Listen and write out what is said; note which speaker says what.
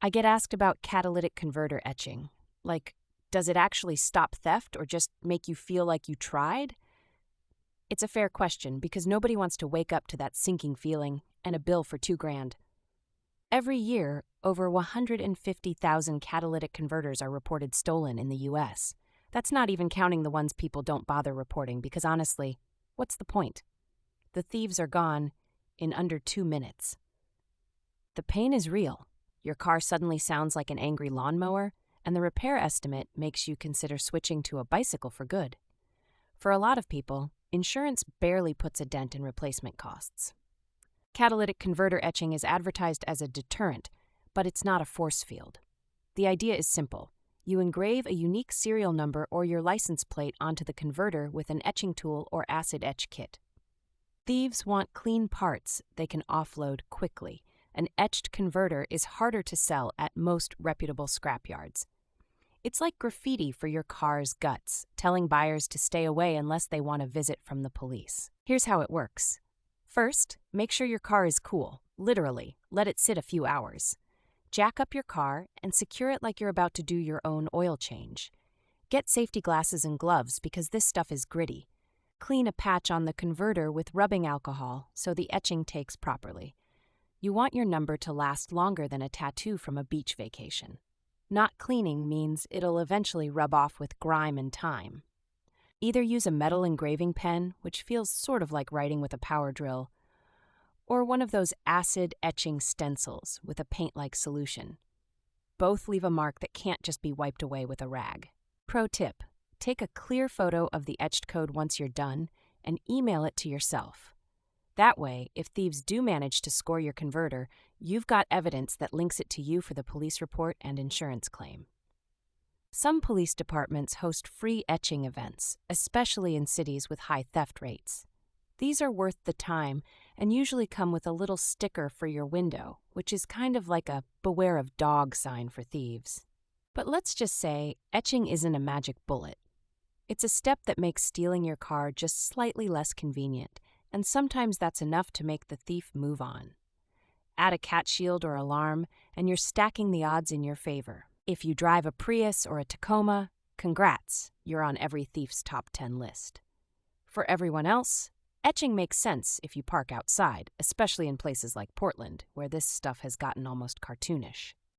Speaker 1: I get asked about catalytic converter etching. Like, does it actually stop theft or just make you feel like you tried? It's a fair question because nobody wants to wake up to that sinking feeling and a bill for $2,000. Every year, over 150,000 catalytic converters are reported stolen in the US. That's not even counting the ones people don't bother reporting because honestly, what's the point? The thieves are gone in under 2 minutes. The pain is real. Your car suddenly sounds like an angry lawnmower, and the repair estimate makes you consider switching to a bicycle for good. For a lot of people, insurance barely puts a dent in replacement costs. Catalytic converter etching is advertised as a deterrent, but it's not a force field. The idea is simple. You engrave a unique serial number or your license plate onto the converter with an etching tool or acid etch kit. Thieves want clean parts they can offload quickly. An etched converter is harder to sell at most reputable scrapyards. It's like graffiti for your car's guts, telling buyers to stay away unless they want a visit from the police. Here's how it works. First, make sure your car is cool. Literally, let it sit a few hours. Jack up your car and secure it like you're about to do your own oil change. Get safety glasses and gloves because this stuff is gritty. Clean a patch on the converter with rubbing alcohol so the etching takes properly. You want your number to last longer than a tattoo from a beach vacation. Not cleaning means it'll eventually rub off with grime and time. Either use a metal engraving pen, which feels sort of like writing with a power drill, or one of those acid etching stencils with a paint-like solution. Both leave a mark that can't just be wiped away with a rag. Pro tip: take a clear photo of the etched code once you're done and email it to yourself. That way, if thieves do manage to score your converter, you've got evidence that links it to you for the police report and insurance claim. Some police departments host free etching events, especially in cities with high theft rates. These are worth the time and usually come with a little sticker for your window, which is kind of like a beware of dog sign for thieves. But let's just say etching isn't a magic bullet. It's a step that makes stealing your car just slightly less convenient, and sometimes that's enough to make the thief move on. Add a cat shield or alarm, and you're stacking the odds in your favor. If you drive a Prius or a Tacoma, congrats, you're on every thief's top 10 list. For everyone else, etching makes sense if you park outside, especially in places like Portland, where this stuff has gotten almost cartoonish.